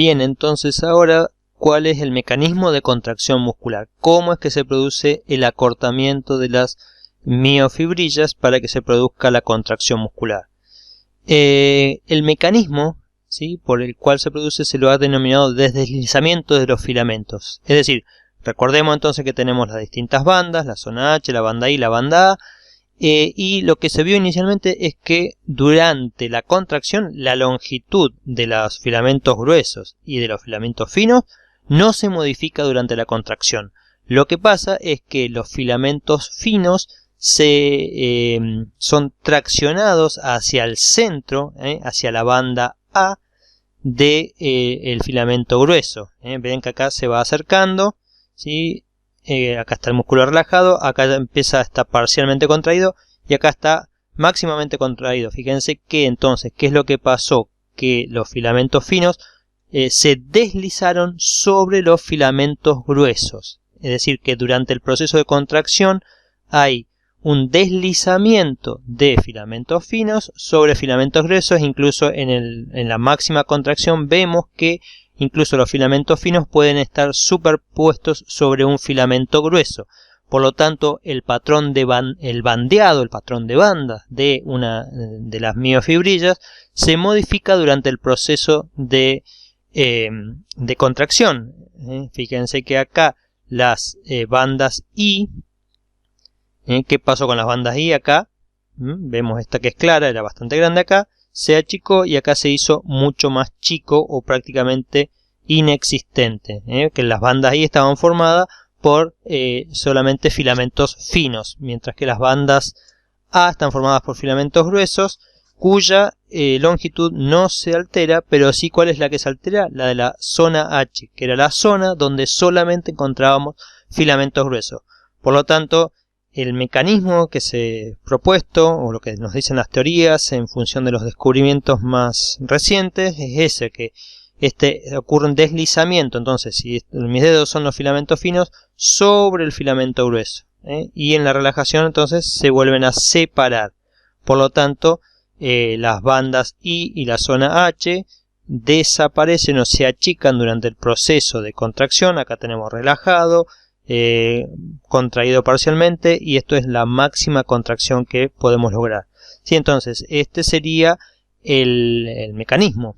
Bien, entonces ahora, ¿cuál es el mecanismo de contracción muscular? ¿Cómo es que se produce el acortamiento de las miofibrillas para que se produzca la contracción muscular? El mecanismo, ¿sí?, por el cual se produce se lo ha denominado deslizamiento de los filamentos. Es decir, recordemos entonces que tenemos las distintas bandas, la zona H, la banda I, la banda A, y lo que se vio inicialmente es que durante la contracción la longitud de los filamentos gruesos y de los filamentos finos no se modifica durante la contracción. Lo que pasa es que los filamentos finos son traccionados hacia el centro, hacia la banda A de el filamento grueso. Ven que acá se va acercando, ¿sí? Acá está el músculo relajado, acá empieza a estar parcialmente contraído y acá está máximamente contraído. Fíjense que entonces, ¿qué es lo que pasó? Que los filamentos finos se deslizaron sobre los filamentos gruesos. Es decir, que durante el proceso de contracción hay un deslizamiento de filamentos finos sobre filamentos gruesos. Incluso en la máxima contracción vemos que incluso los filamentos finos pueden estar superpuestos sobre un filamento grueso. Por lo tanto, el patrón de bandeado, el patrón de bandas de las miofibrillas se modifica durante el proceso de contracción. Fíjense que acá las bandas I, ¿qué pasó con las bandas I acá? Vemos esta que es clara, era bastante grande acá, se achicó y acá se hizo mucho más chico o prácticamente inexistente, que las bandas I estaban formadas por solamente filamentos finos, mientras que las bandas A están formadas por filamentos gruesos cuya longitud no se altera, pero sí, ¿cuál es la que se altera? La de la zona H, que era la zona donde solamente encontrábamos filamentos gruesos. Por lo tanto, el mecanismo que se ha propuesto, o lo que nos dicen las teorías en función de los descubrimientos más recientes, es ese, que ocurre un deslizamiento. Entonces, si mis dedos son los filamentos finos sobre el filamento grueso, y en la relajación entonces se vuelven a separar. Por lo tanto, las bandas I y la zona H desaparecen o se achican durante el proceso de contracción. Acá tenemos relajado, contraído parcialmente, y esto es la máxima contracción que podemos lograr. ¿Sí? Entonces, este sería el mecanismo.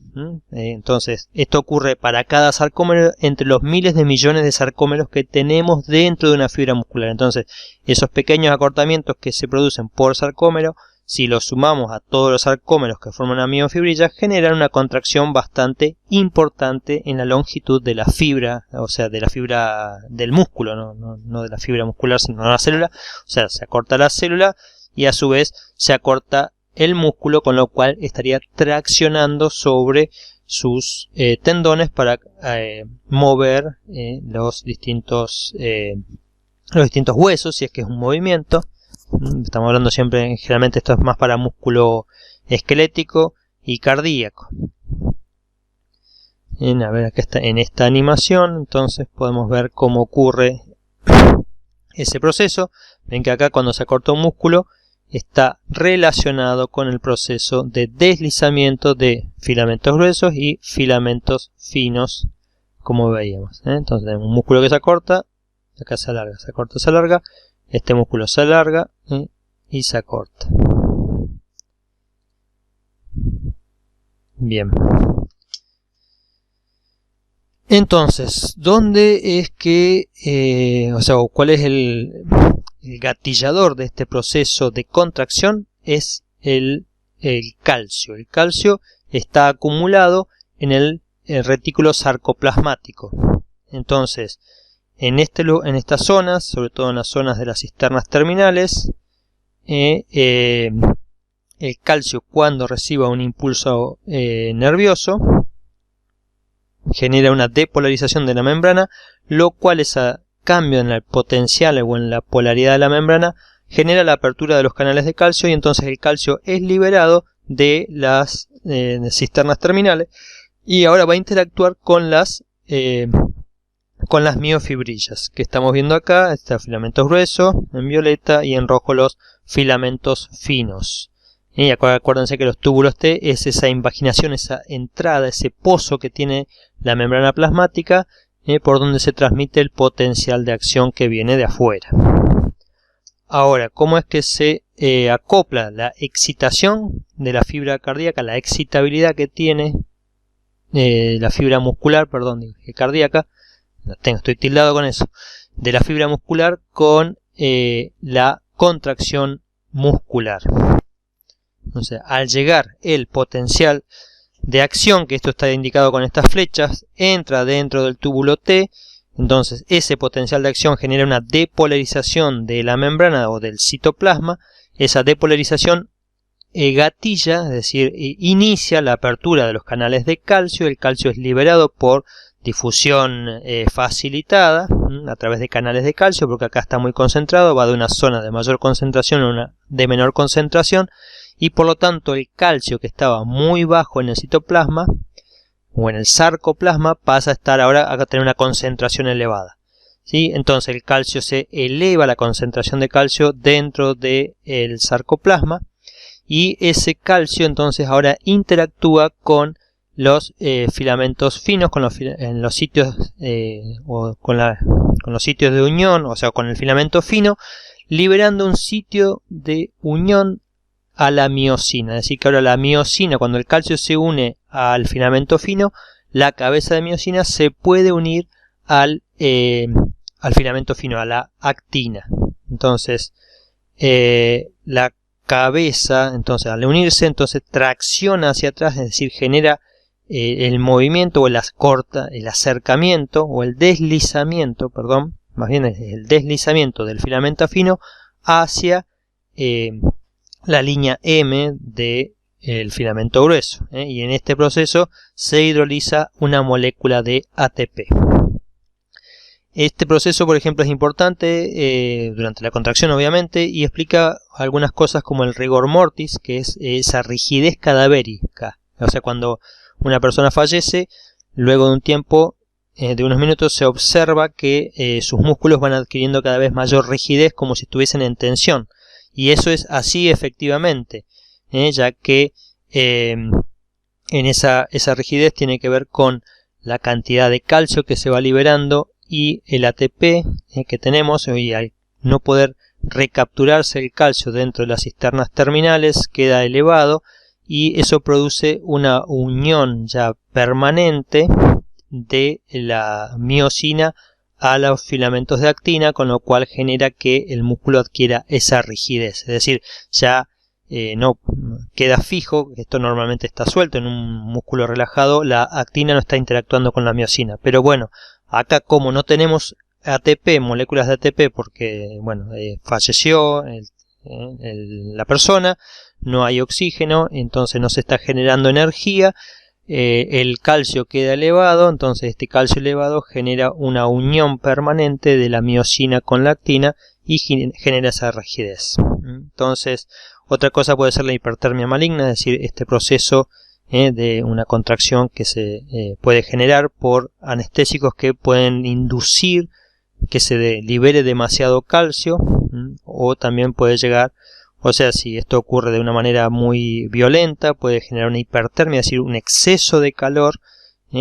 Entonces, esto ocurre para cada sarcómero entre los miles de millones de sarcómeros que tenemos dentro de una fibra muscular. Entonces, esos pequeños acortamientos que se producen por sarcómero, si los sumamos a todos los sarcómeros que forman una miofibrilla, generan una contracción bastante importante en la longitud de la fibra, o sea, de la fibra del músculo, no de la fibra muscular, sino de la célula. O sea, se acorta la célula y a su vez se acorta el músculo, con lo cual estaría traccionando sobre sus tendones para mover los distintos huesos, si es que es un movimiento. Estamos hablando siempre, generalmente esto es más para músculo esquelético y cardíaco. A ver, acá está en esta animación, entonces podemos ver cómo ocurre ese proceso. Ven que acá cuando se acorta un músculo está relacionado con el proceso de deslizamiento de filamentos gruesos y filamentos finos, como veíamos. Entonces tenemos un músculo que se acorta, acá se alarga, se acorta, se alarga. Este músculo se alarga y se acorta. Bien. Entonces, ¿dónde es que, cuál es el gatillador de este proceso de contracción? Es el calcio. El calcio está acumulado en el retículo sarcoplasmático. Entonces, en estas zonas, sobre todo en las zonas de las cisternas terminales, el calcio, cuando reciba un impulso nervioso, genera una depolarización de la membrana, lo cual ese cambio en el potencial o en la polaridad de la membrana genera la apertura de los canales de calcio, y entonces el calcio es liberado de las cisternas terminales y ahora va a interactuar con las miofibrillas que estamos viendo acá. Está filamentos gruesos en violeta y en rojo los filamentos finos. Y acuérdense que los túbulos T es esa invaginación, esa entrada, ese pozo que tiene la membrana plasmática por donde se transmite el potencial de acción que viene de afuera. Ahora, ¿cómo es que se acopla la excitación de la fibra cardíaca, la excitabilidad que tiene la fibra muscular, perdón, cardíaca, estoy tildado con eso, de la fibra muscular con la contracción muscular? Entonces, al llegar el potencial de acción, que esto está indicado con estas flechas, entra dentro del túbulo T, entonces ese potencial de acción genera una depolarización de la membrana o del citoplasma. Esa depolarización gatilla, es decir, inicia la apertura de los canales de calcio. El calcio es liberado por difusión facilitada a través de canales de calcio, porque acá está muy concentrado, va de una zona de mayor concentración a una de menor concentración, y por lo tanto el calcio que estaba muy bajo en el citoplasma o en el sarcoplasma pasa a estar ahora a tener una concentración elevada, ¿sí? Entonces el calcio se eleva, la concentración de calcio dentro del sarcoplasma, y ese calcio entonces ahora interactúa con los filamentos finos, con los sitios con los sitios de unión, o sea, con el filamento fino, liberando un sitio de unión a la miosina. Es decir, que ahora la miosina, cuando el calcio se une al filamento fino, la cabeza de miosina se puede unir al filamento fino, a la actina. Entonces, la cabeza, entonces, al unirse, entonces tracciona hacia atrás, es decir, genera el movimiento o el acercamiento o el deslizamiento, perdón, más bien el deslizamiento del filamento fino hacia la línea M del filamento grueso, y en este proceso se hidroliza una molécula de ATP. Este proceso, por ejemplo, es importante durante la contracción, obviamente, y explica algunas cosas como el rigor mortis, que es esa rigidez cadavérica. O sea, cuando una persona fallece, luego de un tiempo, de unos minutos, se observa que sus músculos van adquiriendo cada vez mayor rigidez, como si estuviesen en tensión. Y eso es así efectivamente, ya que en esa rigidez tiene que ver con la cantidad de calcio que se va liberando y el ATP que tenemos, y al no poder recapturarse el calcio dentro de las cisternas terminales queda elevado, y eso produce una unión ya permanente de la miosina a los filamentos de actina, con lo cual genera que el músculo adquiera esa rigidez. Es decir, ya no queda fijo, esto normalmente está suelto en un músculo relajado, la actina no está interactuando con la miosina. Pero bueno, acá como no tenemos ATP, moléculas de ATP, porque bueno, falleció la persona, no hay oxígeno, entonces no se está generando energía. El calcio queda elevado, entonces este calcio elevado genera una unión permanente de la miosina con la actina y genera esa rigidez. Entonces, otra cosa puede ser la hipertermia maligna, es decir, este proceso de una contracción que se puede generar por anestésicos que pueden inducir que se libere demasiado calcio, o también puede llegar, o sea, si esto ocurre de una manera muy violenta, puede generar una hipertermia, es decir, un exceso de calor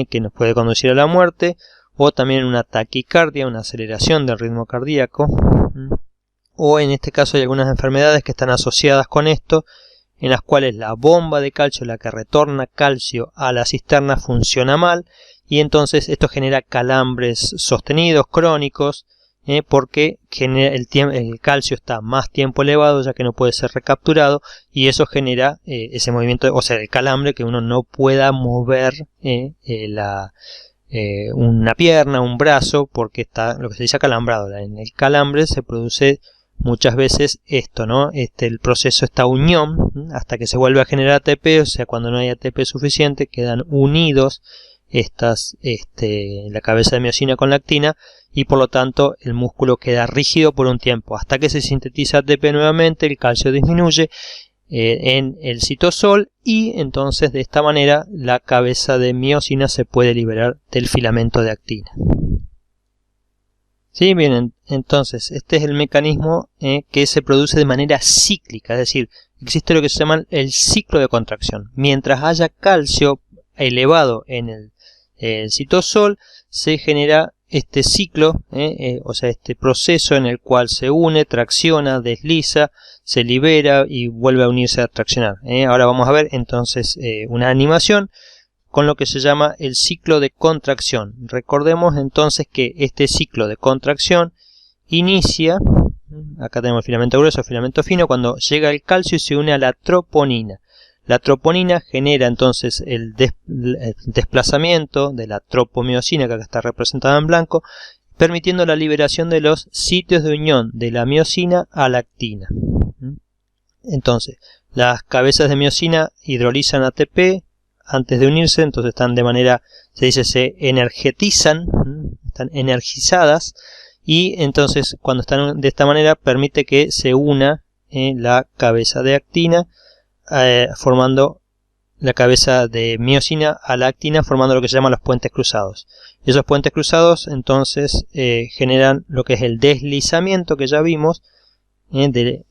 que nos puede conducir a la muerte, o también una taquicardia, una aceleración del ritmo cardíaco, o en este caso hay algunas enfermedades que están asociadas con esto, en las cuales la bomba de calcio, la que retorna calcio a la cisterna, funciona mal, y entonces esto genera calambres sostenidos, crónicos, porque el calcio está más tiempo elevado, ya que no puede ser recapturado, y eso genera ese movimiento, o sea, el calambre, que uno no pueda mover una pierna, un brazo, porque está lo que se dice acalambrado. En el calambre se produce muchas veces esto, ¿no? El proceso, esta unión, hasta que se vuelve a generar ATP, o sea, cuando no hay ATP suficiente, quedan unidos la cabeza de miosina con la actina, y por lo tanto el músculo queda rígido por un tiempo, hasta que se sintetiza ATP nuevamente, el calcio disminuye en el citosol, y entonces de esta manera la cabeza de miosina se puede liberar del filamento de actina. Sí, bien, entonces este es el mecanismo que se produce de manera cíclica, es decir, existe lo que se llama el ciclo de contracción. Mientras haya calcio elevado en el citosol, se genera este ciclo, o sea, este proceso en el cual se une, tracciona, desliza, se libera y vuelve a unirse a traccionar. Ahora vamos a ver entonces una animación con lo que se llama el ciclo de contracción. Recordemos entonces que este ciclo de contracción inicia, acá tenemos el filamento grueso, el filamento fino, cuando llega el calcio y se une a la troponina. La troponina genera entonces el desplazamiento de la tropomiosina, que acá está representada en blanco, permitiendo la liberación de los sitios de unión de la miosina a la actina. Entonces, las cabezas de miosina hidrolizan ATP antes de unirse, entonces están de manera, se dice, se energetizan, están energizadas, y entonces cuando están de esta manera permite que se una la cabeza de actina, formando la cabeza de miosina a la actina, formando lo que se llama los puentes cruzados. Y esos puentes cruzados entonces generan lo que es el deslizamiento que ya vimos de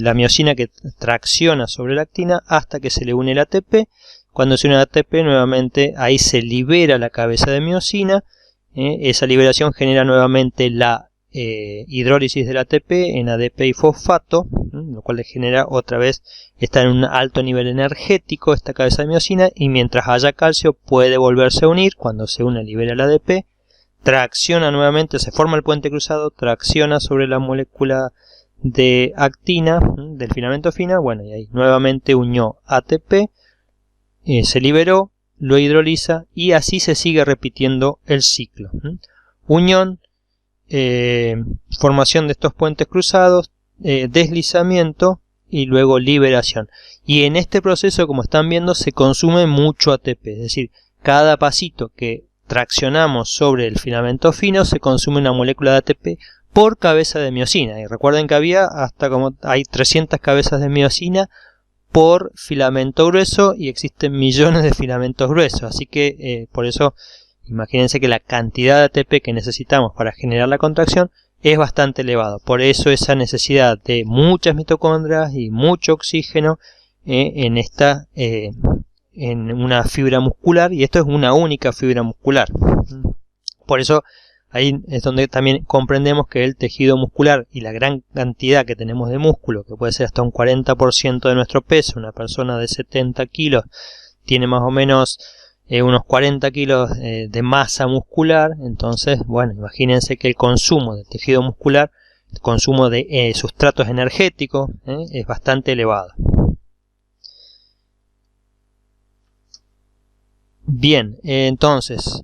la miosina, que tracciona sobre la actina hasta que se le une el ATP. Cuando se une el ATP, nuevamente ahí se libera la cabeza de miosina. Esa liberación genera nuevamente la hidrólisis del ATP en ADP y fosfato, lo cual le genera otra vez, está en un alto nivel energético esta cabeza de miosina, y mientras haya calcio puede volverse a unir. Cuando se une libera el ADP, tracciona nuevamente, se forma el puente cruzado, tracciona sobre la molécula de actina del filamento fino, bueno, y ahí nuevamente unió ATP, se liberó, lo hidroliza, y así se sigue repitiendo el ciclo. Unión, formación de estos puentes cruzados, deslizamiento y luego liberación. Y en este proceso, como están viendo, se consume mucho ATP, es decir, cada pasito que traccionamos sobre el filamento fino se consume una molécula de ATP por cabeza de miosina. Y recuerden que hay 300 cabezas de miosina por filamento grueso, y existen millones de filamentos gruesos, así que por eso imagínense que la cantidad de ATP que necesitamos para generar la contracción es bastante elevada. Por eso esa necesidad de muchas mitocondrias y mucho oxígeno en una fibra muscular, y esto es una única fibra muscular. Por eso ahí es donde también comprendemos que el tejido muscular y la gran cantidad que tenemos de músculo, que puede ser hasta un 40% de nuestro peso, una persona de 70 kilos tiene más o menos unos 40 kilos de masa muscular. Entonces, bueno, imagínense que el consumo de tejido muscular, el consumo de sustratos energéticos es bastante elevado. Bien, entonces,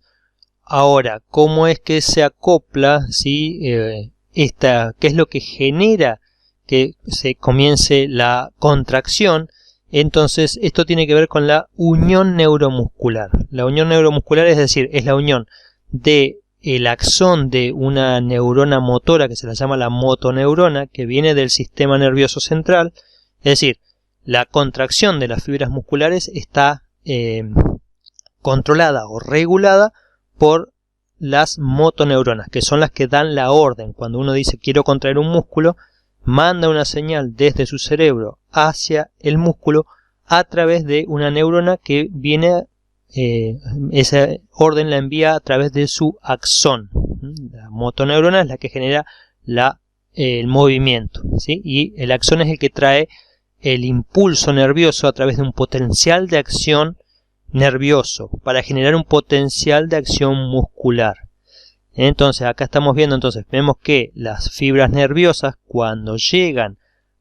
ahora, ¿cómo es que se acopla, qué es lo que genera que se comience la contracción? Entonces, esto tiene que ver con la unión neuromuscular. La unión neuromuscular, es decir, es la unión del axón de una neurona motora que se la llama la motoneurona, que viene del sistema nervioso central. Es decir, la contracción de las fibras musculares está controlada o regulada por las motoneuronas, que son las que dan la orden. Cuando uno dice quiero contraer un músculo, manda una señal desde su cerebro hacia el músculo a través de una neurona que viene, esa orden la envía a través de su axón. La motoneurona es la que genera el movimiento, ¿sí? Y el axón es el que trae el impulso nervioso a través de un potencial de acción nervioso para generar un potencial de acción muscular. Entonces acá estamos viendo, vemos que las fibras nerviosas, cuando llegan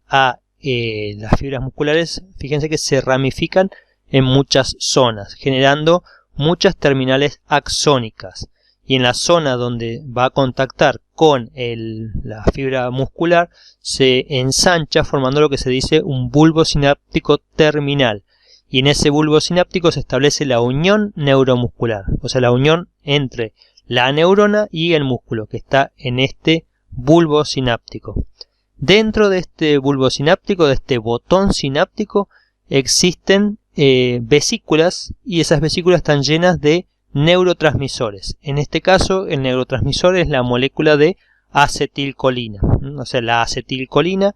a las fibras musculares, fíjense que se ramifican en muchas zonas, generando muchas terminales axónicas. Y en la zona donde va a contactar con la fibra muscular, se ensancha formando lo que se dice un bulbo sináptico terminal. Y en ese bulbo sináptico se establece la unión neuromuscular, o sea, la unión entre la neurona y el músculo, que está en este bulbo sináptico. Dentro de este bulbo sináptico, de este botón sináptico, existen vesículas, y esas vesículas están llenas de neurotransmisores. En este caso, el neurotransmisor es la molécula de acetilcolina. O sea, la acetilcolina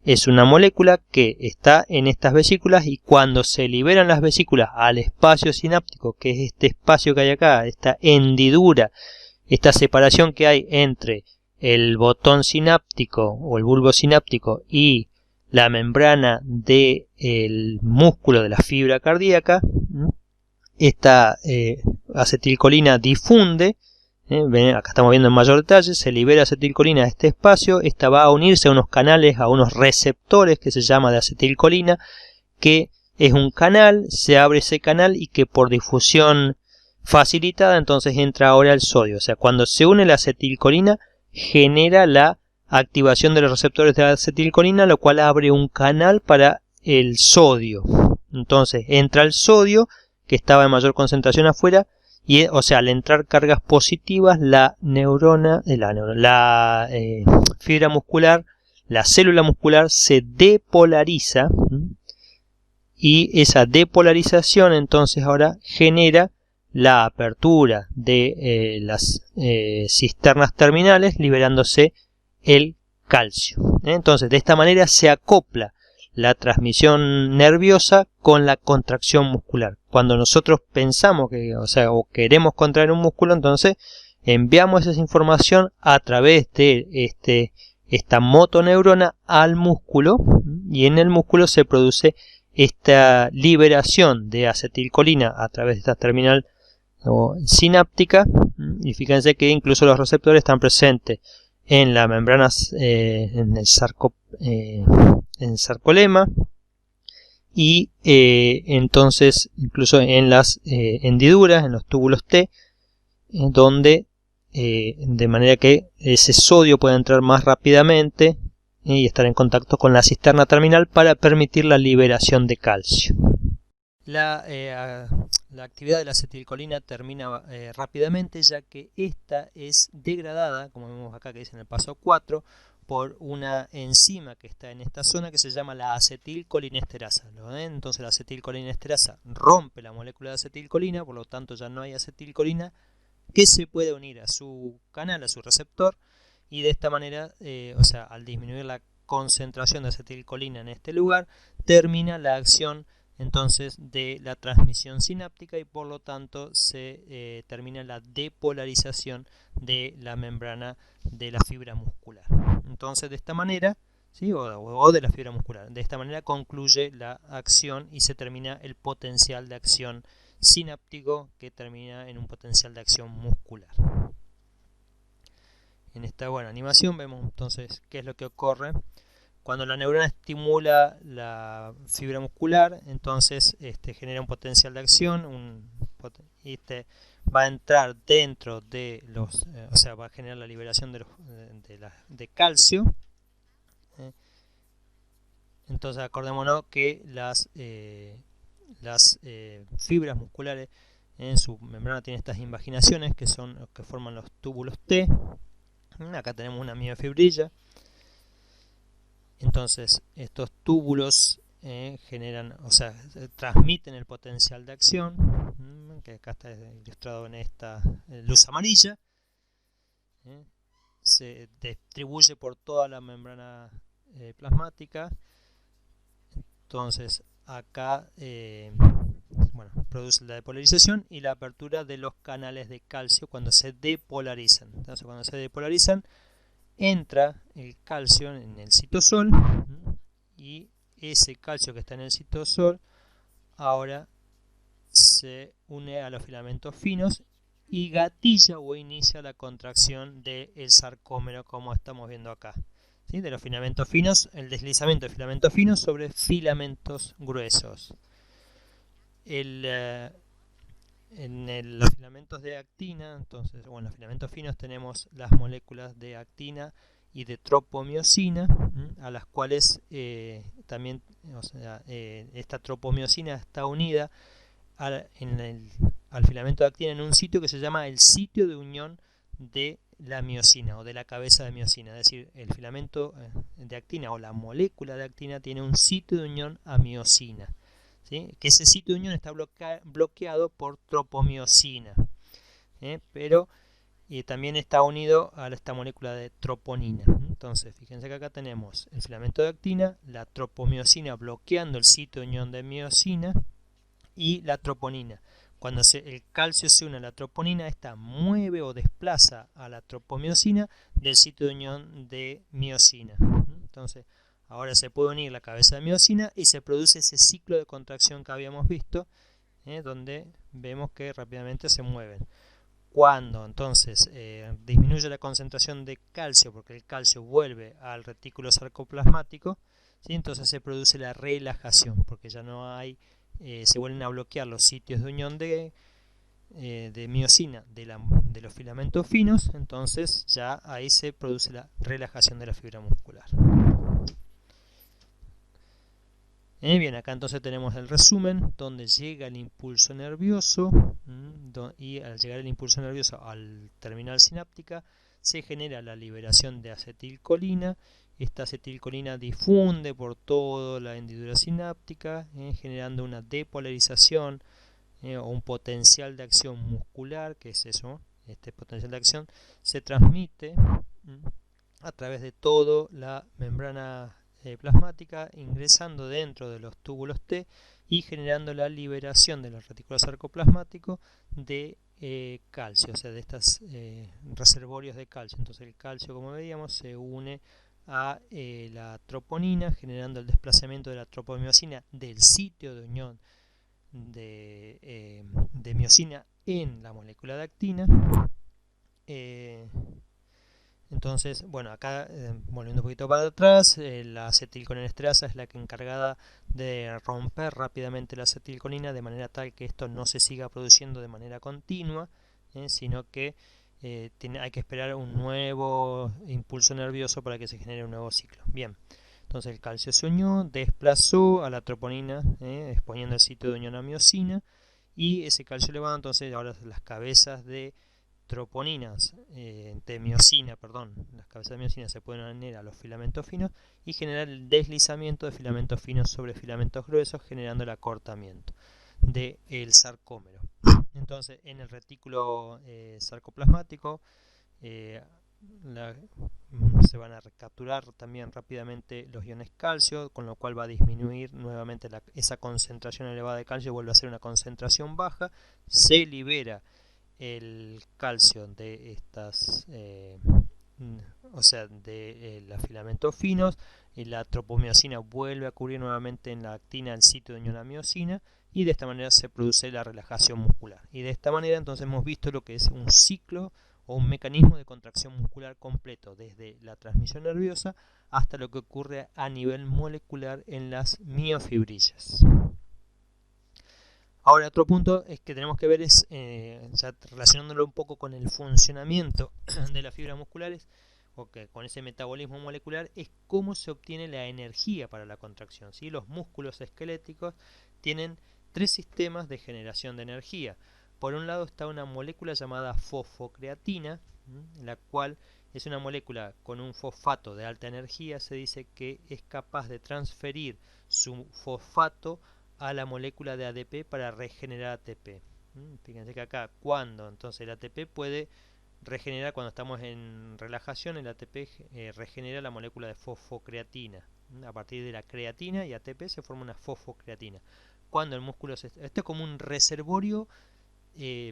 es una molécula que está en estas vesículas y cuando se liberan las vesículas al espacio sináptico, que es este espacio que hay acá, esta hendidura, esta separación que hay entre el botón sináptico o el bulbo sináptico y la membrana del músculo de la fibra cardíaca, esta acetilcolina difunde. Acá estamos viendo en mayor detalle, se libera acetilcolina a este espacio, esta va a unirse a unos canales, a unos receptores que se llama de acetilcolina, que es un canal, se abre ese canal y que por difusión facilitada entonces entra ahora el sodio. O sea, cuando se une la acetilcolina genera la activación de los receptores de acetilcolina, lo cual abre un canal para el sodio. Entonces entra el sodio que estaba en mayor concentración afuera. Y, o sea, al entrar cargas positivas, la fibra muscular, la célula muscular se depolariza, y esa depolarización entonces ahora genera la apertura de las cisternas terminales, liberándose el calcio. Entonces, de esta manera se acopla la transmisión nerviosa con la contracción muscular. Cuando nosotros pensamos o queremos contraer un músculo, entonces enviamos esa información a través de esta motoneurona al músculo, y en el músculo se produce esta liberación de acetilcolina a través de esta terminal sináptica, y fíjense que incluso los receptores están presentes en las membranas, en el sarcolema, y entonces incluso en las hendiduras, en los túbulos T, donde de manera que ese sodio puede entrar más rápidamente y estar en contacto con la cisterna terminal para permitir la liberación de calcio. La actividad de la acetilcolina termina rápidamente, ya que esta es degradada, como vemos acá que dice en el paso 4, por una enzima que está en esta zona que se llama la acetilcolinesterasa. ¿Lo ven? Entonces la acetilcolinesterasa rompe la molécula de acetilcolina, por lo tanto ya no hay acetilcolina que se puede unir a su canal, a su receptor, y de esta manera, al disminuir la concentración de acetilcolina en este lugar, termina la acción entonces de la transmisión sináptica y por lo tanto se termina la depolarización de la membrana de la fibra muscular. Entonces de esta manera, ¿sí? o de la fibra muscular, de esta manera concluye la acción y se termina el potencial de acción sináptico, que termina en un potencial de acción muscular. En esta animación vemos entonces qué es lo que ocurre cuando la neurona estimula la fibra muscular. Entonces genera un potencial de acción, va a entrar dentro de los, va a generar la liberación de calcio. Entonces acordémonos que las fibras musculares en su membrana tienen estas invaginaciones que son los que forman los túbulos T. Acá tenemos una miofibrilla. Entonces estos túbulos transmiten el potencial de acción, que acá está ilustrado en esta luz amarilla. Se distribuye por toda la membrana plasmática. Entonces acá produce la depolarización y la apertura de los canales de calcio cuando se depolarizan. Entonces cuando se depolarizan, entra el calcio en el citosol, y ese calcio que está en el citosol ahora se une a los filamentos finos y gatilla o inicia la contracción del sarcómero, como estamos viendo acá. ¿Sí? De los filamentos finos, el deslizamiento de filamentos finos sobre filamentos gruesos. Los filamentos de actina, entonces, en los filamentos finos tenemos las moléculas de actina y de tropomiosina, a las cuales también, esta tropomiosina está unida al filamento de actina en un sitio que se llama el sitio de unión de la miosina o de la cabeza de miosina. Es decir, el filamento de actina o la molécula de actina tiene un sitio de unión a miosina. ¿Sí? Que ese sitio de unión está bloqueado por tropomiosina, pero y también está unido a esta molécula de troponina. Entonces, fíjense que acá tenemos el filamento de actina, la tropomiosina bloqueando el sitio de unión de miosina y la troponina. Cuando el calcio se une a la troponina, esta mueve o desplaza a la tropomiosina del sitio de unión de miosina. Entonces, ahora se puede unir la cabeza de miosina y se produce ese ciclo de contracción que habíamos visto, donde vemos que rápidamente se mueven. Cuando entonces disminuye la concentración de calcio, porque el calcio vuelve al retículo sarcoplasmático, ¿sí? Entonces se produce la relajación, porque ya no hay, se vuelven a bloquear los sitios de unión de miosina de los filamentos finos, entonces ya ahí se produce la relajación de la fibra muscular. Bien, acá entonces tenemos el resumen donde llega el impulso nervioso y al llegar el impulso nervioso al terminal sináptica se genera la liberación de acetilcolina. Esta acetilcolina difunde por toda la hendidura sináptica, generando una depolarización o un potencial de acción muscular, que es eso, este potencial de acción se transmite a través de toda la membrana plasmática, ingresando dentro de los túbulos T y generando la liberación del retículo sarcoplasmático de calcio, o sea, de estos reservorios de calcio. Entonces el calcio, como veíamos, se une a la troponina, generando el desplazamiento de la tropomiosina del sitio de unión de miosina en la molécula de actina. Entonces, bueno, acá volviendo un poquito para atrás, la acetilcolinesterasa es la que encargada de romper rápidamente la acetilcolina de manera tal que esto no se siga produciendo de manera continua, sino que hay que esperar un nuevo impulso nervioso para que se genere un nuevo ciclo. Bien, entonces el calcio se unió, desplazó a la troponina, exponiendo el sitio de unión a miosina, y ese calcio elevado, entonces ahora las cabezas de troponinas de miosina, las cabezas de miosina se pueden unir a los filamentos finos y generar el deslizamiento de filamentos finos sobre filamentos gruesos, generando el acortamiento del sarcómero. Entonces, en el retículo sarcoplasmático se van a recapturar también rápidamente los iones calcio, con lo cual va a disminuir nuevamente esa concentración elevada de calcio, vuelve a ser una concentración baja, se libera el calcio de estas o sea, de los filamentos finos, y la tropomiosina vuelve a cubrir nuevamente en la actina el sitio de unión a miosina, y de esta manera se produce la relajación muscular. Y de esta manera entonces hemos visto lo que es un ciclo o un mecanismo de contracción muscular completo, desde la transmisión nerviosa hasta lo que ocurre a nivel molecular en las miofibrillas. Ahora, otro punto es que tenemos que ver es, ya relacionándolo un poco con el funcionamiento de las fibras musculares, o que con ese metabolismo molecular, es cómo se obtiene la energía para la contracción, ¿sí? Los músculos esqueléticos tienen tres sistemas de generación de energía. Por un lado está una molécula llamada fosfocreatina, la cual es una molécula con un fosfato de alta energía. Se dice que es capaz de transferir su fosfato a la molécula de ADP para regenerar ATP. Fíjense que acá cuando entonces el ATP puede regenerar, cuando estamos en relajación, el ATP regenera la molécula de fosfocreatina. A partir de la creatina y ATP se forma una fosfocreatina. Cuando el músculo esto es como un reservorio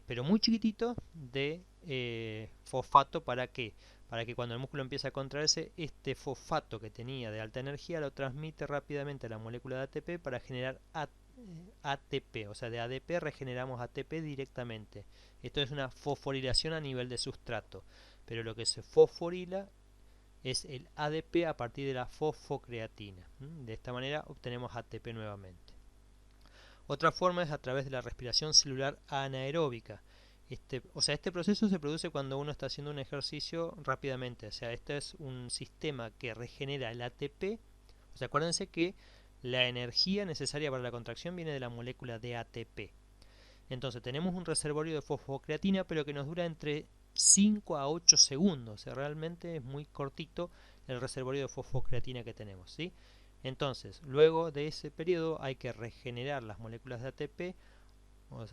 pero muy chiquitito de fosfato. ¿Para qué? Para que cuando el músculo empieza a contraerse, este fosfato que tenía de alta energía lo transmite rápidamente a la molécula de ATP para generar ATP, o sea, de ADP regeneramos ATP directamente. Esto es una fosforilación a nivel de sustrato, pero lo que se fosforila es el ADP a partir de la fosfocreatina. De esta manera obtenemos ATP nuevamente. Otra forma es a través de la respiración celular anaeróbica. Este proceso se produce cuando uno está haciendo un ejercicio rápidamente. O sea, este es un sistema que regenera el ATP. O sea, acuérdense que la energía necesaria para la contracción viene de la molécula de ATP. Entonces tenemos un reservorio de fosfocreatina, pero que nos dura entre 5 a 8 segundos. O sea, realmente es muy cortito el reservorio de fosfocreatina que tenemos, ¿sí? Entonces, luego de ese periodo hay que regenerar las moléculas de ATP,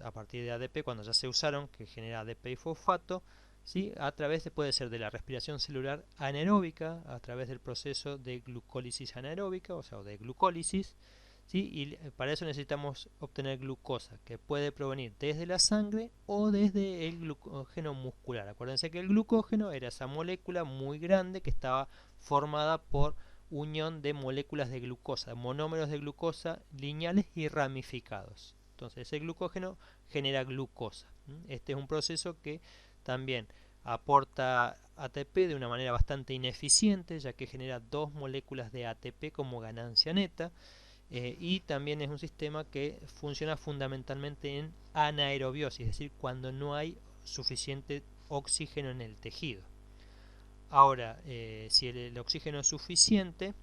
a partir de ADP, cuando ya se usaron, que genera ADP y fosfato, ¿sí? Puede ser de la respiración celular anaeróbica, a través del proceso de glucólisis anaeróbica, o sea, de glucólisis, ¿sí? Y para eso necesitamos obtener glucosa, que puede provenir desde la sangre o desde el glucógeno muscular. Acuérdense que el glucógeno era esa molécula muy grande que estaba formada por unión de moléculas de glucosa, monómeros de glucosa lineales y ramificados. Entonces, el glucógeno genera glucosa. Este es un proceso que también aporta ATP de una manera bastante ineficiente, ya que genera 2 moléculas de ATP como ganancia neta, y también es un sistema que funciona fundamentalmente en anaerobiosis, es decir, cuando no hay suficiente oxígeno en el tejido. Ahora, si el oxígeno es suficiente,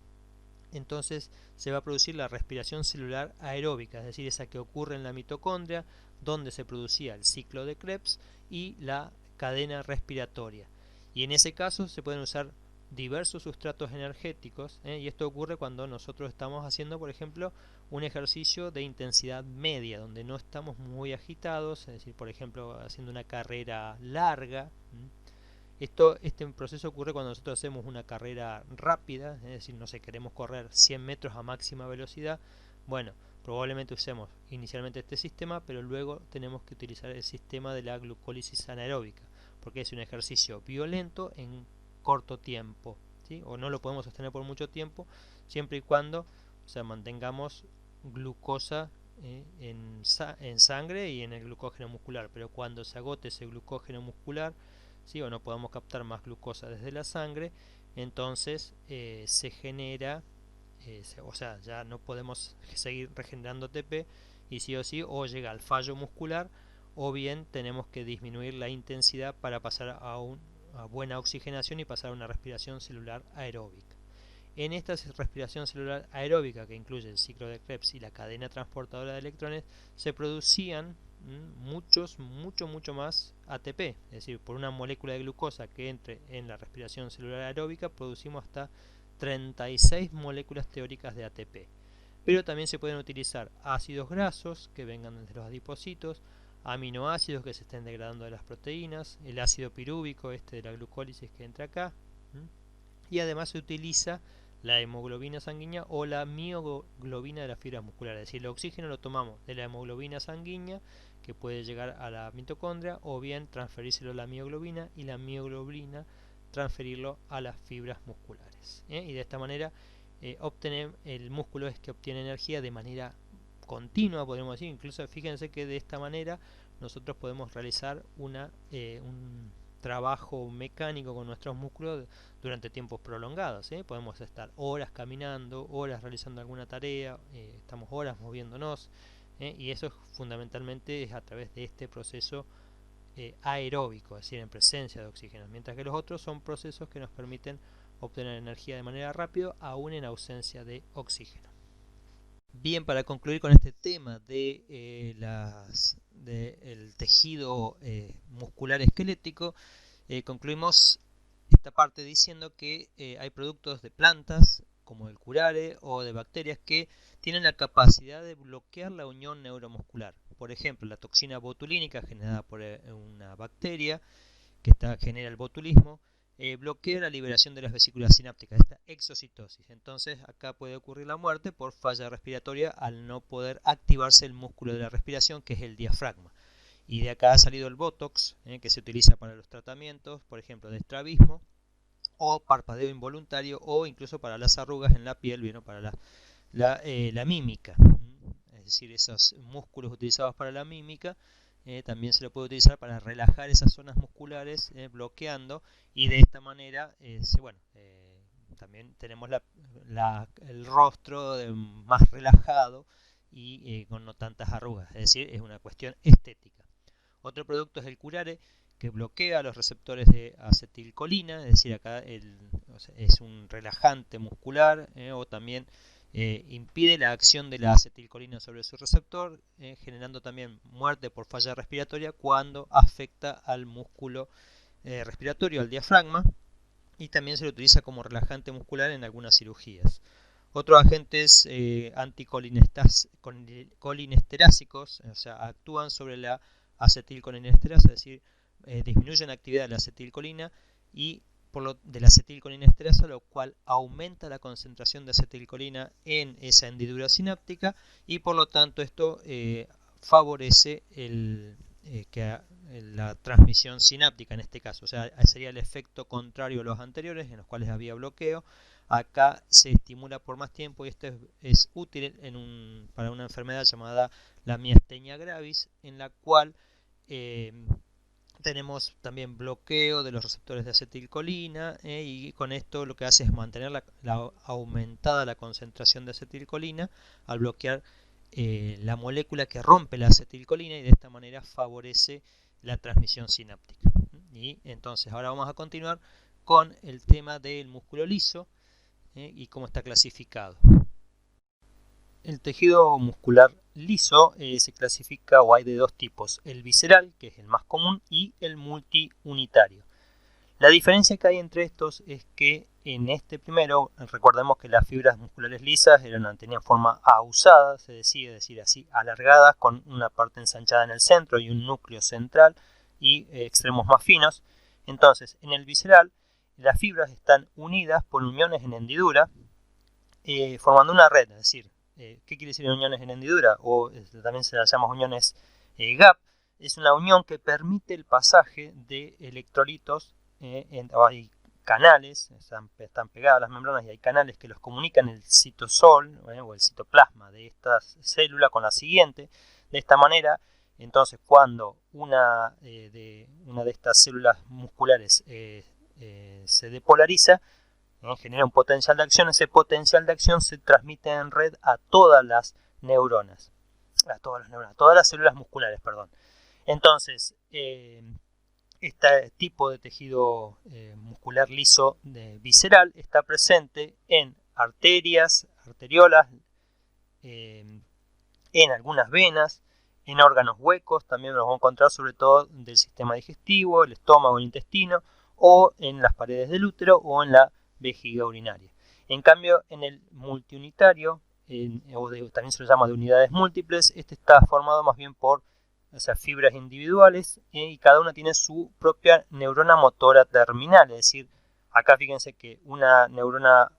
entonces se va a producir la respiración celular aeróbica, es decir, esa que ocurre en la mitocondria, donde se producía el ciclo de Krebs y la cadena respiratoria. Y en ese caso se pueden usar diversos sustratos energéticos, y esto ocurre cuando nosotros estamos haciendo, por ejemplo, un ejercicio de intensidad media, donde no estamos muy agitados, es decir, por ejemplo, haciendo una carrera larga. Este proceso ocurre cuando nosotros hacemos una carrera rápida, es decir, no sé, queremos correr 100 metros a máxima velocidad. Bueno, probablemente usemos inicialmente este sistema, pero luego tenemos que utilizar el sistema de la glucólisis anaeróbica, porque es un ejercicio violento en corto tiempo, ¿sí? O no lo podemos sostener por mucho tiempo, siempre y cuando, o sea, mantengamos glucosa en sangre y en el glucógeno muscular. Pero cuando se agote ese glucógeno muscular, ¿sí? O no podemos captar más glucosa desde la sangre, entonces se genera, o sea, ya no podemos seguir regenerando ATP, y sí o sí o llega al fallo muscular, o bien tenemos que disminuir la intensidad para pasar a buena oxigenación y pasar a una respiración celular aeróbica. En esta respiración celular aeróbica, que incluye el ciclo de Krebs y la cadena transportadora de electrones, se producían mucho más ATP, es decir, por una molécula de glucosa que entre en la respiración celular aeróbica producimos hasta 36 moléculas teóricas de ATP. Pero también se pueden utilizar ácidos grasos que vengan desde los adipocitos, aminoácidos que se estén degradando de las proteínas, el ácido pirúvico de la glucólisis que entra acá, y además se utiliza la hemoglobina sanguínea o la mioglobina de las fibras musculares, es decir, el oxígeno lo tomamos de la hemoglobina sanguínea, que puede llegar a la mitocondria, o bien transferírselo a la mioglobina y la mioglobina transferirlo a las fibras musculares, y de esta manera el músculo es que obtiene energía de manera continua, podemos decir. Incluso fíjense que de esta manera nosotros podemos realizar un trabajo mecánico con nuestros músculos durante tiempos prolongados, podemos estar horas caminando, horas realizando alguna tarea, estamos horas moviéndonos, y eso fundamentalmente es a través de este proceso aeróbico, es decir, en presencia de oxígeno, mientras que los otros son procesos que nos permiten obtener energía de manera rápida aún en ausencia de oxígeno. Bien, para concluir con este tema del tejido muscular esquelético, concluimos esta parte diciendo que hay productos de plantas como el curare o de bacterias que tienen la capacidad de bloquear la unión neuromuscular. Por ejemplo, la toxina botulínica generada por una bacteria que genera el botulismo, bloquea la liberación de las vesículas sinápticas, esta exocitosis. Entonces acá puede ocurrir la muerte por falla respiratoria al no poder activarse el músculo de la respiración, que es el diafragma. Y de acá ha salido el Botox, que se utiliza para los tratamientos, por ejemplo, de estrabismo o parpadeo involuntario, o incluso para las arrugas en la piel, ¿no? Para la mímica. Es decir, esos músculos utilizados para la mímica, también se lo puede utilizar para relajar esas zonas musculares, bloqueando, y de esta manera, también tenemos el rostro más relajado y con no tantas arrugas, es decir, es una cuestión estética. Otro producto es el curare, que bloquea los receptores de acetilcolina, es decir, acá es un relajante muscular, o también impide la acción de la acetilcolina sobre su receptor, generando también muerte por falla respiratoria cuando afecta al músculo respiratorio, al diafragma, y también se lo utiliza como relajante muscular en algunas cirugías. Otros agentes anticolinesterásicos, o sea, actúan sobre la acetilcolinesterasa, es decir, disminuyen la actividad de la acetilcolina y de la acetilcolina esterasa, lo cual aumenta la concentración de acetilcolina en esa hendidura sináptica y por lo tanto esto favorece la transmisión sináptica en este caso. O sea, sería el efecto contrario a los anteriores en los cuales había bloqueo. Acá se estimula por más tiempo y esto es útil para una enfermedad llamada la miastenia gravis, en la cual tenemos también bloqueo de los receptores de acetilcolina y con esto lo que hace es mantener aumentada la concentración de acetilcolina al bloquear la molécula que rompe la acetilcolina y de esta manera favorece la transmisión sináptica. Y entonces ahora vamos a continuar con el tema del músculo liso y cómo está clasificado. El tejido muscular liso se clasifica o hay de dos tipos, el visceral, que es el más común, y el multiunitario. La diferencia que hay entre estos es que en este primero, recordemos que las fibras musculares lisas tenían forma ausada, se decide decir así, alargadas, con una parte ensanchada en el centro y un núcleo central y extremos más finos. Entonces, en el visceral, las fibras están unidas por uniones en hendidura, formando una red, es decir, ¿qué quiere decir uniones en hendidura? O también se las llama uniones gap. Es una unión que permite el pasaje de electrolitos. Hay canales, están pegadas las membranas y hay canales que los comunican el citosol o el citoplasma de esta célula con la siguiente. De esta manera, entonces, cuando una de estas células musculares se depolariza, genera un potencial de acción. Ese potencial de acción se transmite en red a todas las neuronas, todas las células musculares, perdón. Entonces, este tipo de tejido muscular liso visceral está presente en arterias, arteriolas, en algunas venas, en órganos huecos, también los vamos a encontrar sobre todo del sistema digestivo, el estómago, el intestino, o en las paredes del útero o en la vejiga urinaria. En cambio, en el multiunitario, también se lo llama de unidades múltiples, este está formado más bien por fibras individuales y cada una tiene su propia neurona motora terminal, es decir, acá fíjense que una neurona,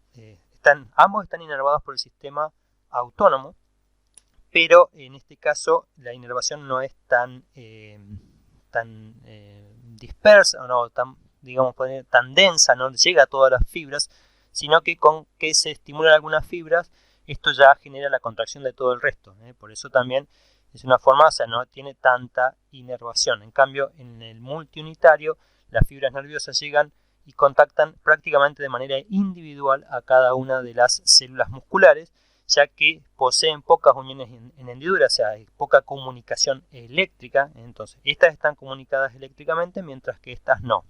ambos están inervados por el sistema autónomo, pero en este caso la inervación no es tan dispersa, no tan densa, no llega a todas las fibras, sino que con que se estimulan algunas fibras, esto ya genera la contracción de todo el resto. Por eso también es una forma, o sea, no tiene tanta inervación. En cambio, en el multiunitario, las fibras nerviosas llegan y contactan prácticamente de manera individual a cada una de las células musculares, ya que poseen pocas uniones en hendidura, o sea, hay poca comunicación eléctrica. Entonces, estas están comunicadas eléctricamente, mientras que estas no.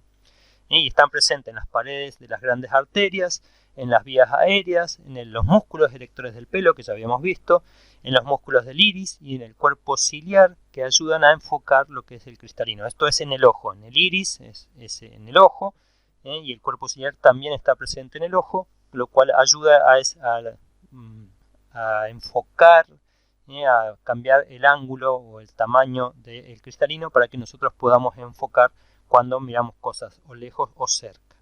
Y están presentes en las paredes de las grandes arterias, en las vías aéreas, en los músculos erectores del pelo, que ya habíamos visto, en los músculos del iris y en el cuerpo ciliar, que ayudan a enfocar lo que es el cristalino. Esto es en el ojo, en el iris es en el ojo, y el cuerpo ciliar también está presente en el ojo, lo cual ayuda a enfocar, a cambiar el ángulo o el tamaño del cristalino para que nosotros podamos enfocar cuando miramos cosas o lejos o cerca.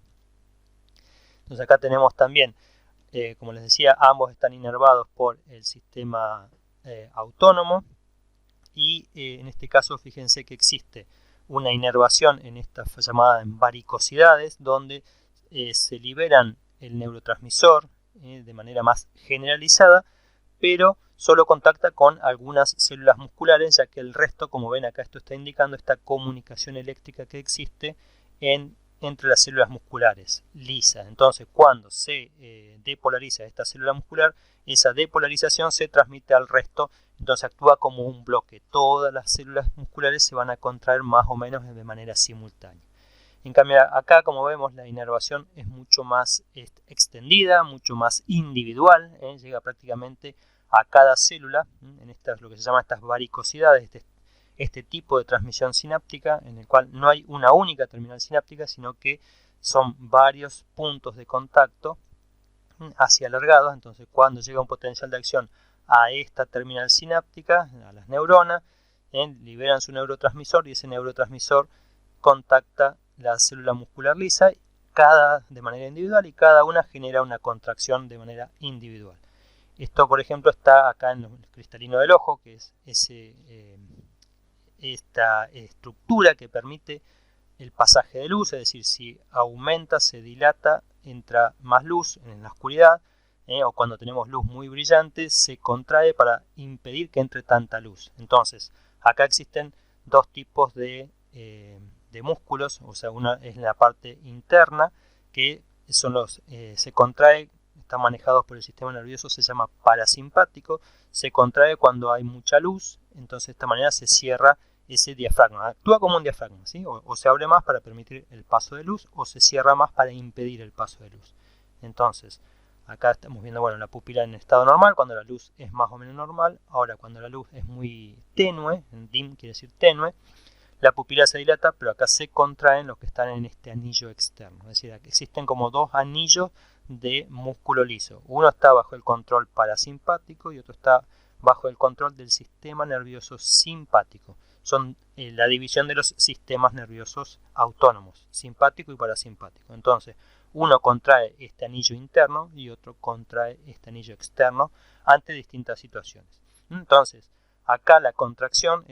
Entonces acá tenemos también, como les decía, ambos están inervados por el sistema autónomo y en este caso fíjense que existe una inervación en estas llamadas varicosidades donde se liberan el neurotransmisor de manera más generalizada, pero solo contacta con algunas células musculares, ya que el resto, como ven acá, esto está indicando esta comunicación eléctrica que existe entre las células musculares lisas. Entonces, cuando se depolariza esta célula muscular, esa depolarización se transmite al resto, entonces actúa como un bloque. Todas las células musculares se van a contraer más o menos de manera simultánea. En cambio, acá, como vemos, la inervación es mucho más extendida, mucho más individual, llega prácticamente a cada célula, en lo que se llama estas varicosidades, este tipo de transmisión sináptica, en el cual no hay una única terminal sináptica, sino que son varios puntos de contacto así alargados. Entonces, cuando llega un potencial de acción a esta terminal sináptica, a las neuronas, liberan su neurotransmisor y ese neurotransmisor contacta la célula muscular lisa cada de manera individual y cada una genera una contracción de manera individual. Esto, por ejemplo, está acá en el cristalino del ojo, que es esta estructura que permite el pasaje de luz, es decir, si aumenta, se dilata, entra más luz en la oscuridad, o cuando tenemos luz muy brillante, se contrae para impedir que entre tanta luz. Entonces, acá existen dos tipos de músculos, o sea, una es la parte interna, que son se contrae, están manejados por el sistema nervioso, se llama parasimpático, se contrae cuando hay mucha luz, entonces de esta manera se cierra ese diafragma, actúa como un diafragma, ¿sí? o se abre más para permitir el paso de luz, o se cierra más para impedir el paso de luz. Entonces, acá estamos viendo, bueno, la pupila en estado normal, cuando la luz es más o menos normal. Ahora, cuando la luz es muy tenue, dim quiere decir tenue, la pupila se dilata, pero acá se contraen los que están en este anillo externo. Es decir, aquí existen como dos anillos de músculo liso. Uno está bajo el control parasimpático y otro está bajo el control del sistema nervioso simpático. Son la división de los sistemas nerviosos autónomos, simpático y parasimpático. Entonces, uno contrae este anillo interno y otro contrae este anillo externo ante distintas situaciones. Entonces, acá la contracción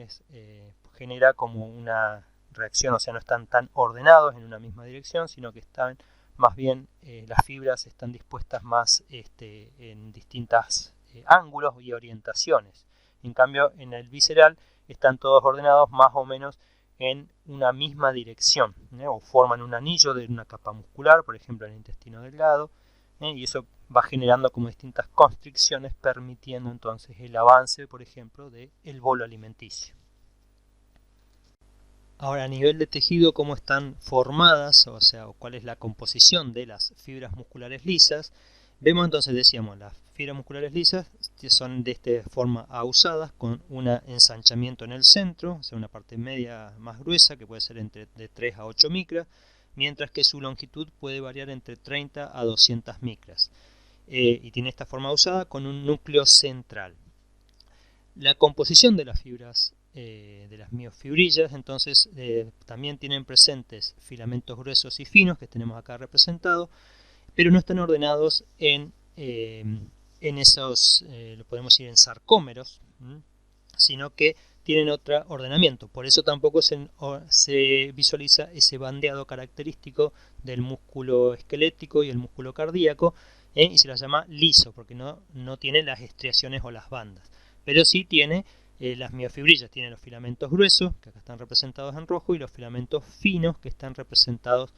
genera como una reacción, o sea, no están tan ordenados en una misma dirección, sino que están más bien, las fibras están dispuestas más en distintos ángulos y orientaciones. En cambio, en el visceral están todos ordenados más o menos en una misma dirección, o forman un anillo de una capa muscular, por ejemplo en el intestino delgado, y eso va generando como distintas constricciones, permitiendo entonces el avance, por ejemplo, del bolo alimenticio. Ahora, a nivel de tejido, ¿cómo están formadas? O sea, cuál es la composición de las fibras musculares lisas. Vemos entonces, decíamos, las fibras musculares lisas son de esta forma ahusadas, con un ensanchamiento en el centro, o sea, una parte media más gruesa, que puede ser de 3 a 8 micras, mientras que su longitud puede variar entre 30 a 200 micras. Y tiene esta forma ahusada con un núcleo central. La composición de las fibras, de las miofibrillas, entonces también tienen presentes filamentos gruesos y finos, que tenemos acá representados, pero no están ordenados en esos, lo podemos decir en sarcómeros, sino que tienen otro ordenamiento. Por eso tampoco se visualiza ese bandeado característico del músculo esquelético y el músculo cardíaco, y se las llama liso, porque no tiene las estriaciones o las bandas. Pero sí tiene las miofibrillas, tienen los filamentos gruesos, que acá están representados en rojo, y los filamentos finos, que están representados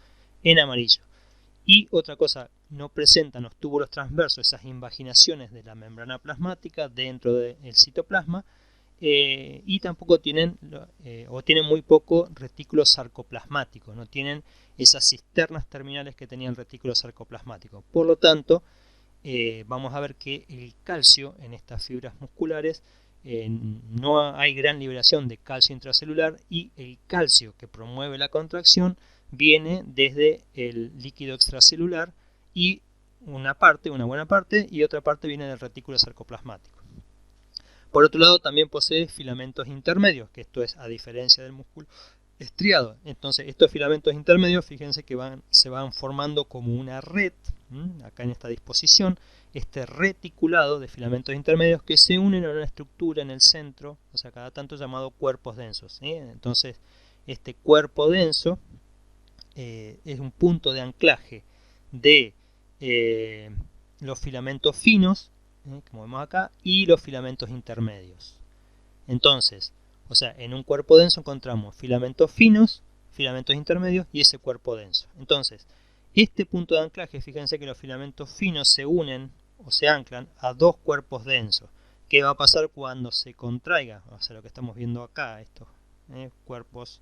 en amarillo. Y otra cosa, no presentan los túbulos transversos, esas invaginaciones de la membrana plasmática dentro del citoplasma, y tampoco tienen, o tienen muy poco retículo sarcoplasmático, no tienen esas cisternas terminales que tenía el retículo sarcoplasmático. Por lo tanto, vamos a ver que el calcio en estas fibras musculares, no hay gran liberación de calcio intracelular, y el calcio que promueve la contracción viene desde el líquido extracelular, y una buena parte, y otra parte viene del retículo sarcoplasmático. Por otro lado, también posee filamentos intermedios, que esto es a diferencia del músculo estriado. Entonces, estos filamentos intermedios, fíjense que se van formando como una red, acá en esta disposición, este reticulado de filamentos intermedios que se unen a una estructura en el centro, o sea, cada tanto llamado cuerpos densos, ¿sí? Entonces, este cuerpo denso es un punto de anclaje de los filamentos finos, como vemos acá, y los filamentos intermedios. Entonces, o sea, en un cuerpo denso encontramos filamentos finos, filamentos intermedios y ese cuerpo denso. Entonces, este punto de anclaje, fíjense que los filamentos finos se unen o se anclan a dos cuerpos densos. ¿Qué va a pasar cuando se contraiga? O sea, lo que estamos viendo acá, estos cuerpos,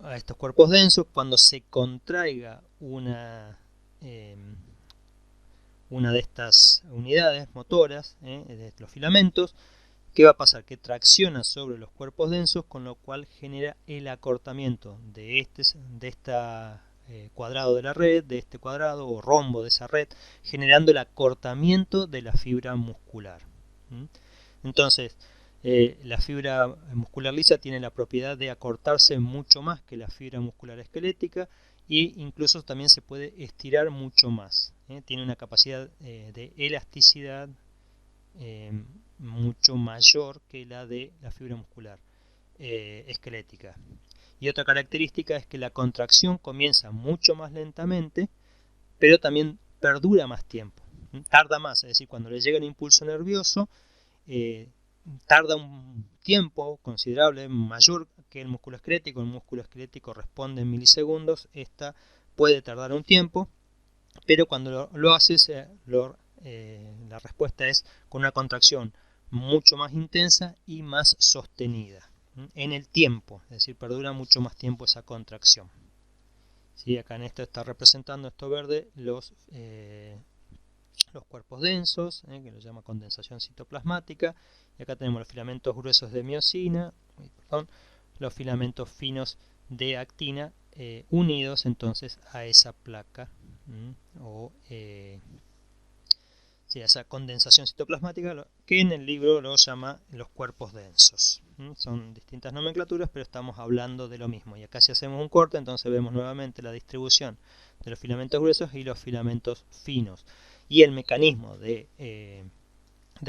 a estos cuerpos densos, cuando se contraiga una de estas unidades motoras, de los filamentos, ¿qué va a pasar? Que tracciona sobre los cuerpos densos, con lo cual genera el acortamiento de este cuadrado de la red, de este cuadrado o rombo de esa red, generando el acortamiento de la fibra muscular. Entonces, La fibra muscular lisa tiene la propiedad de acortarse mucho más que la fibra muscular esquelética e incluso también se puede estirar mucho más. Tiene una capacidad de elasticidad mucho mayor que la de la fibra muscular esquelética. Y otra característica es que la contracción comienza mucho más lentamente, pero también perdura más tiempo. Tarda más, es decir, cuando le llega el impulso nervioso, tarda un tiempo considerable, mayor que el músculo esquelético. El músculo esquelético responde en milisegundos, esta puede tardar un tiempo, pero cuando lo haces, la respuesta es con una contracción mucho más intensa y más sostenida en el tiempo, es decir, perdura mucho más tiempo esa contracción. ¿Sí? Acá en esto está representando esto verde los cuerpos densos, que lo llama condensación citoplasmática, y acá tenemos los filamentos gruesos de miosina, los filamentos finos de actina unidos entonces a esa placa o esa condensación citoplasmática, que en el libro lo llama los cuerpos densos. Son distintas nomenclaturas, pero estamos hablando de lo mismo. Y acá si hacemos un corte, entonces vemos nuevamente la distribución de los filamentos gruesos y los filamentos finos. Y el mecanismo de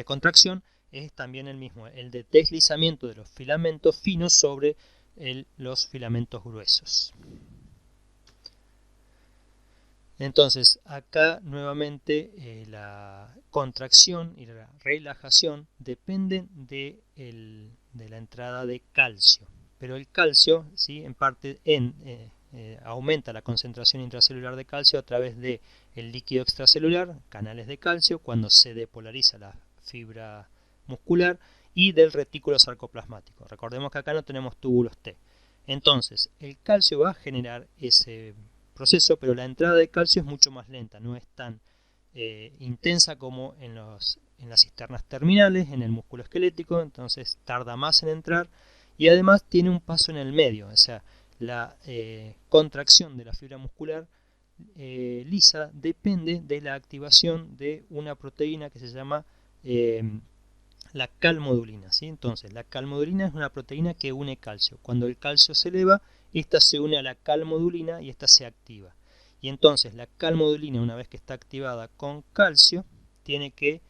contracción es también el mismo, el de deslizamiento de los filamentos finos sobre los filamentos gruesos. Entonces, acá nuevamente la contracción y la relajación dependen de la entrada de calcio. Pero el calcio, ¿sí? En parte aumenta la concentración intracelular de calcio a través del líquido extracelular, canales de calcio, cuando se depolariza la fibra muscular, y del retículo sarcoplasmático. Recordemos que acá no tenemos túbulos T. Entonces, el calcio va a generar ese proceso, pero la entrada de calcio es mucho más lenta, no es tan intensa como en las cisternas terminales, en el músculo esquelético, entonces tarda más en entrar y además tiene un paso en el medio, o sea, la contracción de la fibra muscular lisa depende de la activación de una proteína que se llama la calmodulina, ¿sí? Entonces, la calmodulina es una proteína que une calcio. Cuando el calcio se eleva, esta se une a la calmodulina y esta se activa. Y entonces la calmodulina, una vez que está activada con calcio, tiene que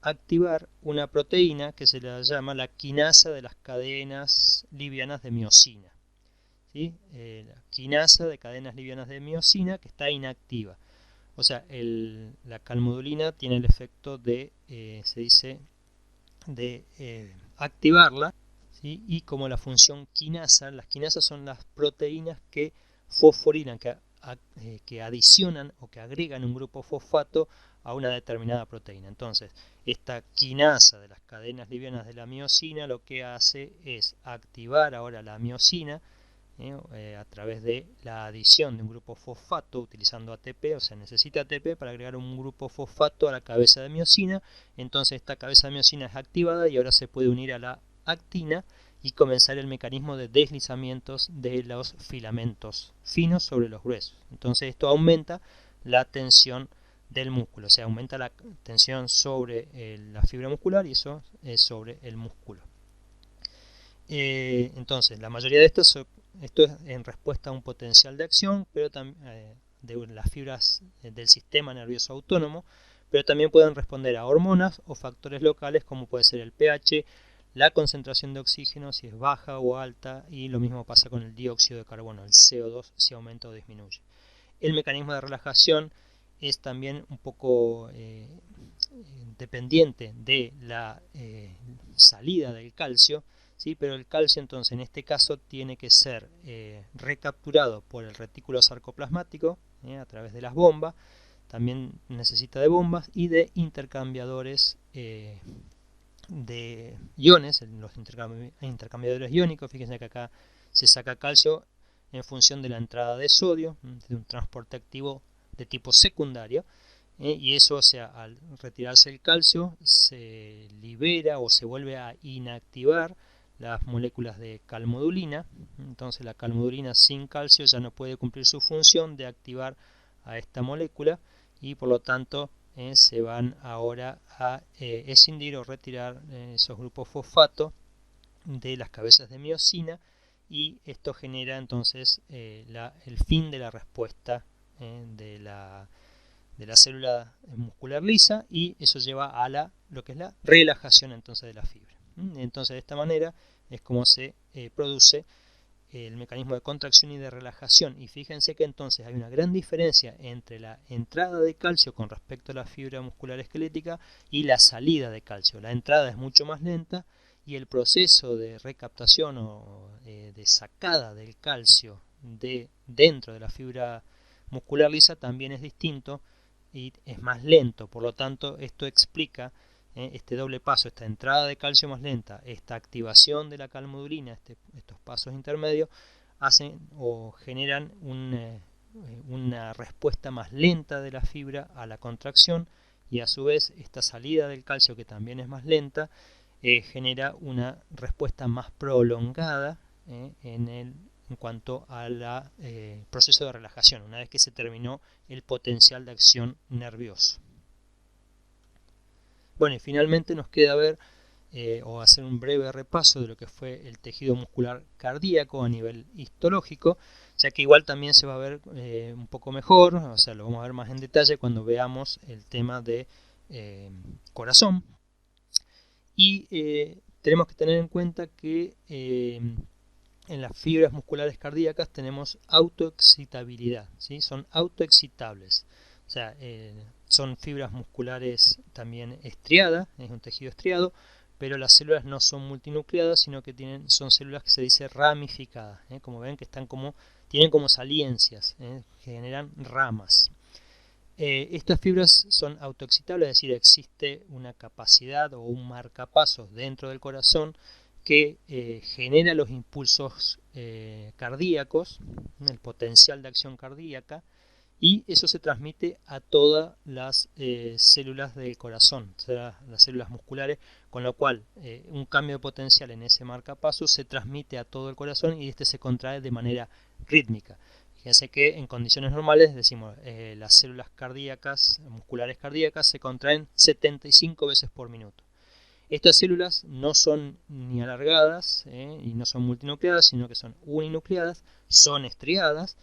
activar una proteína que se la llama la quinasa de las cadenas livianas de miosina. ¿Sí? La quinasa de cadenas livianas de miosina que está inactiva. O sea, la calmodulina tiene el efecto de, se dice, de activarla, ¿sí? Y como la función quinasa, las quinasas son las proteínas que fosforilan, que adicionan o que agregan un grupo fosfato a una determinada proteína. Entonces, esta quinasa de las cadenas livianas de la miosina lo que hace es activar ahora la miosina a través de la adición de un grupo fosfato utilizando ATP, o sea, necesita ATP para agregar un grupo fosfato a la cabeza de miosina. Entonces esta cabeza de miosina es activada y ahora se puede unir a la actina y comenzar el mecanismo de deslizamientos de los filamentos finos sobre los gruesos. Entonces esto aumenta la tensión del músculo, o sea, aumenta la tensión sobre la fibra muscular y eso es sobre el músculo. Entonces, la mayoría de esto es en respuesta a un potencial de acción, pero también de las fibras del sistema nervioso autónomo, pero también pueden responder a hormonas o factores locales como puede ser el pH, la concentración de oxígeno si es baja o alta, y lo mismo pasa con el dióxido de carbono, el CO2, si aumenta o disminuye. El mecanismo de relajación es también un poco dependiente de la salida del calcio, ¿sí? Pero el calcio entonces en este caso tiene que ser recapturado por el retículo sarcoplasmático a través de las bombas, también necesita de bombas y de intercambiadores de iones, los intercambiadores iónicos. Fíjense que acá se saca calcio en función de la entrada de sodio, de un transporte activo de tipo secundario, y eso, o sea, al retirarse el calcio se libera o se vuelve a inactivar las moléculas de calmodulina. Entonces la calmodulina sin calcio ya no puede cumplir su función de activar a esta molécula y por lo tanto se van ahora a escindir o retirar esos grupos fosfato de las cabezas de miosina, y esto genera entonces el fin de la respuesta de la célula muscular lisa, y eso lleva a lo que es la relajación entonces de la fibra. Entonces de esta manera es como se produce el mecanismo de contracción y de relajación. Y fíjense que entonces hay una gran diferencia entre la entrada de calcio con respecto a la fibra muscular esquelética y la salida de calcio. La entrada es mucho más lenta y el proceso de recaptación o de sacada del calcio dentro de la fibra muscular lisa también es distinto y es más lento. Por lo tanto, esto explica este doble paso, esta entrada de calcio más lenta, esta activación de la calmodulina, estos pasos intermedios, hacen o generan una respuesta más lenta de la fibra a la contracción, y a su vez esta salida del calcio, que también es más lenta, genera una respuesta más prolongada en cuanto al proceso de relajación, una vez que se terminó el potencial de acción nervioso. Bueno, y finalmente nos queda ver o hacer un breve repaso de lo que fue el tejido muscular cardíaco a nivel histológico, ya que igual también se va a ver un poco mejor, o sea, lo vamos a ver más en detalle cuando veamos el tema de corazón. Y tenemos que tener en cuenta que en las fibras musculares cardíacas tenemos autoexcitabilidad, ¿sí? Son autoexcitables. O sea, son fibras musculares también estriadas, es un tejido estriado, pero las células no son multinucleadas, sino que son células que se dice ramificadas, como ven que tienen como saliencias, generan ramas. Estas fibras son autoexcitables, es decir, existe una capacidad o un marcapasos dentro del corazón que genera los impulsos cardíacos, el potencial de acción cardíaca, y eso se transmite a todas las células del corazón, o sea, las células musculares, con lo cual un cambio de potencial en ese marcapasos se transmite a todo el corazón y este se contrae de manera rítmica. Fíjense que en condiciones normales decimos las células cardíacas, musculares cardíacas, se contraen 75 veces por minuto. Estas células no son ni alargadas y no son multinucleadas, sino que son uninucleadas, son estriadas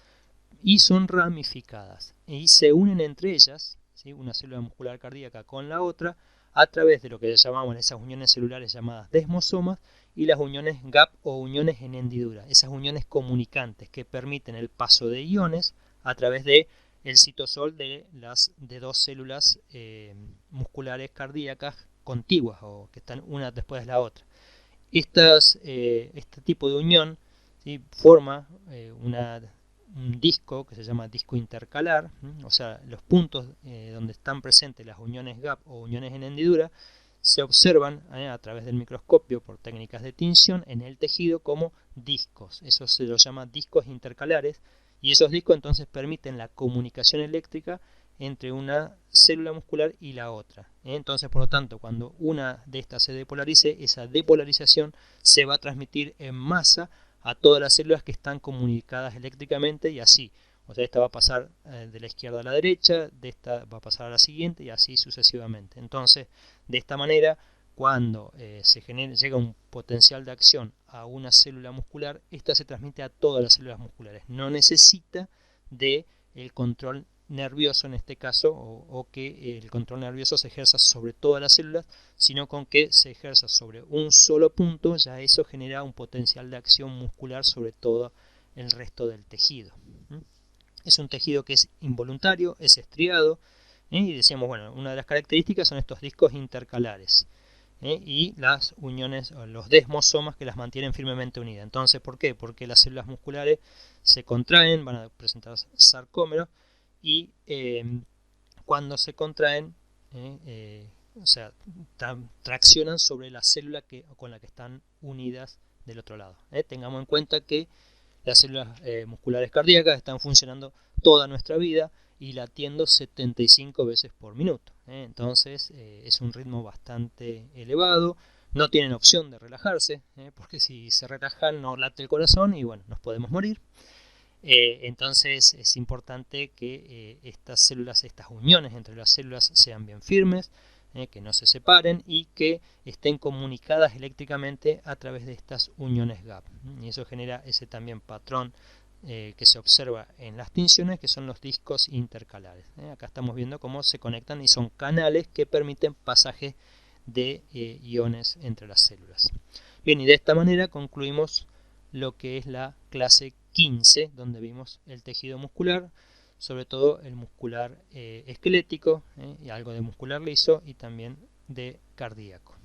y son ramificadas, y se unen entre ellas, ¿sí? Una célula muscular cardíaca con la otra, a través de lo que llamamos esas uniones celulares llamadas desmosomas, y las uniones gap o uniones en hendidura, esas uniones comunicantes que permiten el paso de iones a través de el citosol de dos células musculares cardíacas contiguas o que están una después de la otra. Este tipo de unión, ¿sí? Forma un disco que se llama disco intercalar, o sea, los puntos donde están presentes las uniones gap o uniones en hendidura se observan a través del microscopio por técnicas de tinción en el tejido como discos. Eso se los llama discos intercalares, y esos discos entonces permiten la comunicación eléctrica entre una célula muscular y la otra. Entonces, por lo tanto, cuando una de estas se depolarice, esa depolarización se va a transmitir en masa a todas las células que están comunicadas eléctricamente, y así. O sea, esta va a pasar de la izquierda a la derecha, de esta va a pasar a la siguiente, y así sucesivamente. Entonces, de esta manera, cuando llega un potencial de acción a una célula muscular, esta se transmite a todas las células musculares. No necesita del control nervioso en este caso, o que el control nervioso se ejerza sobre todas las células, sino con que se ejerza sobre un solo punto, ya eso genera un potencial de acción muscular sobre todo el resto del tejido. Es un tejido que es involuntario, es estriado, y decíamos, bueno, una de las características son estos discos intercalares y las uniones, o los desmosomas que las mantienen firmemente unidas. Entonces, ¿por qué? Porque las células musculares se contraen, van a presentar sarcómeros, y cuando se contraen, o sea, traccionan sobre la célula con la que están unidas del otro lado. Tengamos en cuenta que las células musculares cardíacas están funcionando toda nuestra vida y latiendo 75 veces por minuto. Entonces es un ritmo bastante elevado. No tienen opción de relajarse, porque si se relajan no late el corazón y bueno, nos podemos morir. Entonces es importante que estas células, estas uniones entre las células sean bien firmes, que no se separen y que estén comunicadas eléctricamente a través de estas uniones gap. Y eso genera ese también patrón que se observa en las tinciones, que son los discos intercalares. Acá estamos viendo cómo se conectan y son canales que permiten pasaje de iones entre las células. Bien, y de esta manera concluimos lo que es la clase 15, donde vimos el tejido muscular, sobre todo el muscular esquelético, y algo de muscular liso y también de cardíaco.